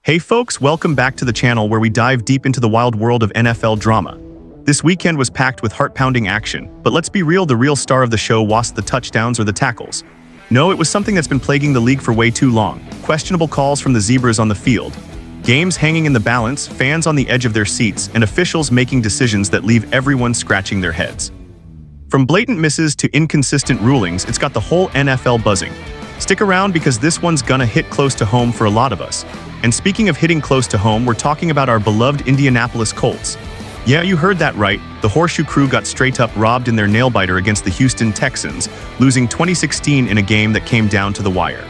Hey folks, welcome back to the channel where we dive deep into the wild world of NFL drama. This weekend was packed with heart-pounding action, but let's be real, the real star of the show wasn't the touchdowns or the tackles. No, it was something that's been plaguing the league for way too long. Questionable calls from the zebras on the field, games hanging in the balance, fans on the edge of their seats, and officials making decisions that leave everyone scratching their heads. From blatant misses to inconsistent rulings, it's got the whole NFL buzzing. Stick around because this one's gonna hit close to home for a lot of us. And speaking of hitting close to home, we're talking about our beloved Indianapolis Colts. Yeah, you heard that right. The Horseshoe Crew got straight up robbed in their nail-biter against the Houston Texans, losing 2016 in a game that came down to the wire.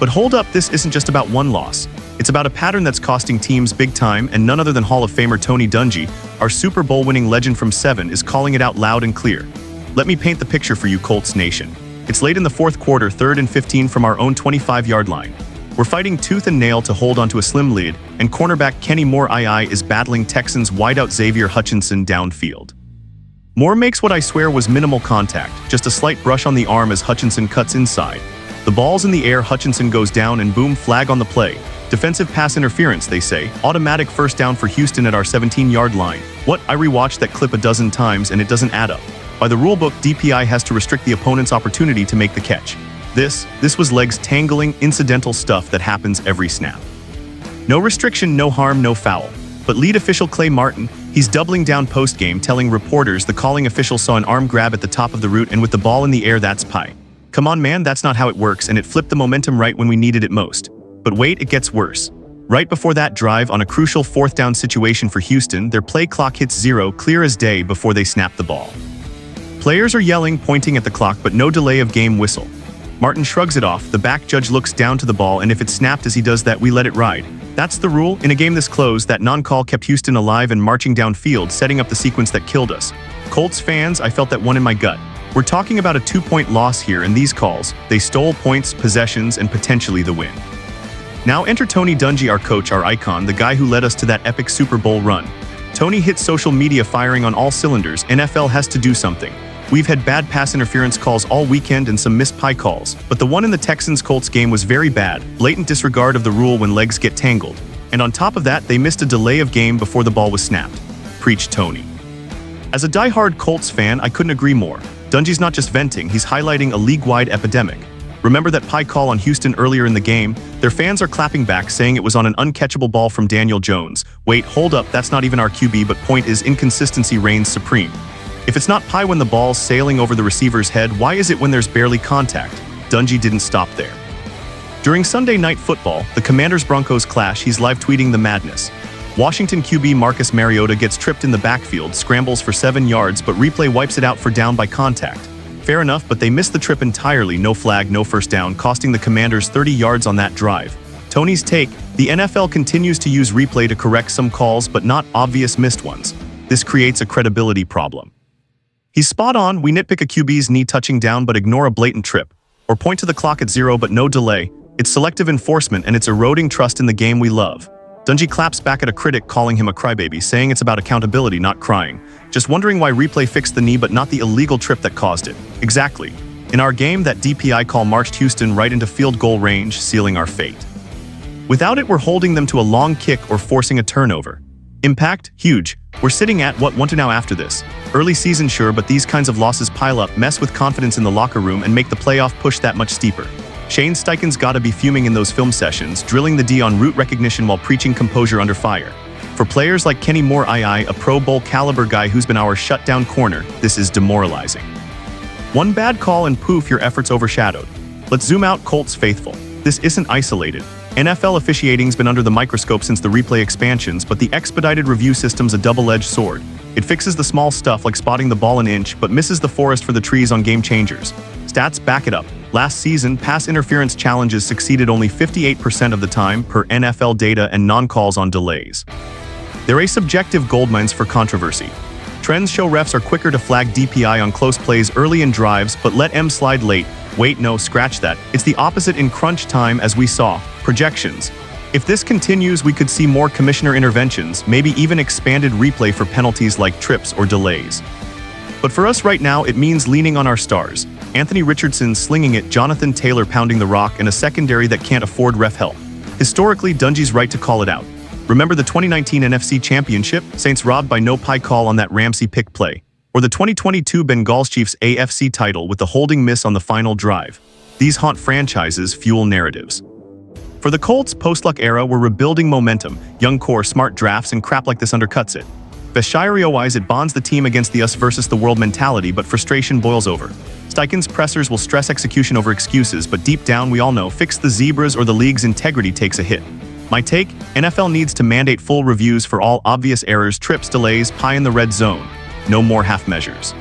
But hold up, this isn't just about one loss. It's about a pattern that's costing teams big time, and none other than Hall of Famer Tony Dungy, our Super Bowl-winning legend from 7, is calling it out loud and clear. Let me paint the picture for you, Colts Nation. It's late in the fourth quarter, 3rd and 15 from our own 25-yard line. We're fighting tooth and nail to hold onto a slim lead, and cornerback Kenny Moore is battling Texans wideout Xavier Hutchinson downfield. Moore makes what I swear was minimal contact, just a slight brush on the arm as Hutchinson cuts inside. The ball's in the air, Hutchinson goes down, and boom, flag on the play. Defensive pass interference, they say. Automatic first down for Houston at our 17-yard line. What? I rewatched that clip a dozen times and it doesn't add up. By the rulebook, DPI has to restrict the opponent's opportunity to make the catch. This was legs tangling, incidental stuff that happens every snap. No restriction, no harm, no foul. But lead official Clay Martin, he's doubling down post-game, telling reporters the calling official saw an arm grab at the top of the route, and with the ball in the air, that's pie. Come on, man, that's not how it works, and it flipped the momentum right when we needed it most. But wait, it gets worse. Right before that drive, on a crucial 4th down situation for Houston, their play clock hits 0, clear as day, before they snap the ball. Players are yelling, pointing at the clock, but no delay of game whistle. Martin shrugs it off, the back judge looks down to the ball, and if it's snapped as he does that, we let it ride. That's the rule. In a game this close, that non-call kept Houston alive and marching downfield, setting up the sequence that killed us. Colts fans, I felt that one in my gut. We're talking about a 2-point loss here, and these calls, they stole points, possessions, and potentially the win. Now enter Tony Dungy, our coach, our icon, the guy who led us to that epic Super Bowl run. Tony hit social media firing on all cylinders. NFL has to do something. We've had bad pass interference calls all weekend and some missed pie calls, but the one in the Texans-Colts game was very bad, blatant disregard of the rule when legs get tangled. And on top of that, they missed a delay of game before the ball was snapped. Preach Tony. As a die-hard Colts fan, I couldn't agree more. Dungy's not just venting, he's highlighting a league-wide epidemic. Remember that pie call on Houston earlier in the game? Their fans are clapping back, saying it was on an uncatchable ball from Daniel Jones. Wait, hold up, that's not even our QB, but point is inconsistency reigns supreme. If it's not pie when the ball's sailing over the receiver's head, why is it when there's barely contact? Dungy didn't stop there. During Sunday Night Football, the Commanders-Broncos clash, he's live tweeting the madness. Washington QB Marcus Mariota gets tripped in the backfield, scrambles for 7 yards, but replay wipes it out for down by contact. Fair enough, but they missed the trip entirely, no flag, no first down, costing the Commanders 30 yards on that drive. Tony's take, the NFL continues to use replay to correct some calls, but not obvious missed ones. This creates a credibility problem. He's spot on, we nitpick a QB's knee touching down but ignore a blatant trip. Or point to the clock at 0 but no delay. It's selective enforcement and it's eroding trust in the game we love. Dungy claps back at a critic calling him a crybaby, saying it's about accountability, not crying. Just wondering why replay fixed the knee but not the illegal trip that caused it. Exactly. In our game, that DPI call marched Houston right into field goal range, sealing our fate. Without it, we're holding them to a long kick or forcing a turnover. Impact? Huge. We're sitting at, what, 1-2 now after this. Early season sure, but these kinds of losses pile up, mess with confidence in the locker room, and make the playoff push that much steeper. Shane Steichen's gotta be fuming in those film sessions, drilling the D on route recognition while preaching composure under fire. For players like Kenny Moore a Pro Bowl caliber guy who's been our shutdown corner, this is demoralizing. One bad call and poof, your efforts overshadowed. Let's zoom out, Colts faithful. This isn't isolated. NFL officiating's been under the microscope since the replay expansions, but the expedited review system's a double-edged sword. It fixes the small stuff like spotting the ball an inch, but misses the forest for the trees on game changers. Stats back it up. Last season, pass interference challenges succeeded only 58% of the time per NFL data and non-calls on delays. They're a subjective goldmines for controversy. Trends show refs are quicker to flag DPI on close plays early in drives, but let M slide late. Wait, no, scratch that. It's the opposite in crunch time, as we saw. Projections. If this continues, we could see more commissioner interventions, maybe even expanded replay for penalties like trips or delays. But for us right now, it means leaning on our stars. Anthony Richardson slinging it, Jonathan Taylor pounding the rock, and a secondary that can't afford ref help. Historically, Dungy's right to call it out. Remember the 2019 NFC Championship? Saints robbed by no pie call on that Ramsey pick play. Or the 2022 Bengals Chiefs AFC title with the holding miss on the final drive. These haunt franchises, fuel narratives. For the Colts' post-luck era, we're rebuilding momentum. Young core, smart drafts, and crap like this undercuts it. Vestiario-wise, it bonds the team against the us versus the world mentality, but frustration boils over. Steichen's pressers will stress execution over excuses, but deep down we all know fix the zebras or the league's integrity takes a hit. My take, NFL needs to mandate full reviews for all obvious errors, trips, delays, pie in the red zone. No more half measures.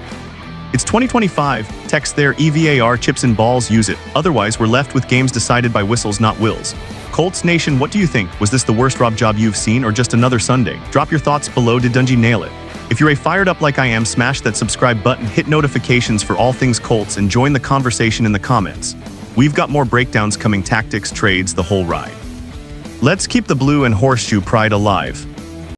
It's 2025, text there EVAR chips and balls, use it. Otherwise, we're left with games decided by whistles, not wills. Colts Nation, what do you think? Was this the worst Rob job you've seen or just another Sunday? Drop your thoughts below. Did Dungy nail it? If you're fired up like I am, smash that subscribe button, hit notifications for all things Colts, and join the conversation in the comments. We've got more breakdowns coming, tactics, trades, the whole ride. Let's keep the blue and horseshoe pride alive.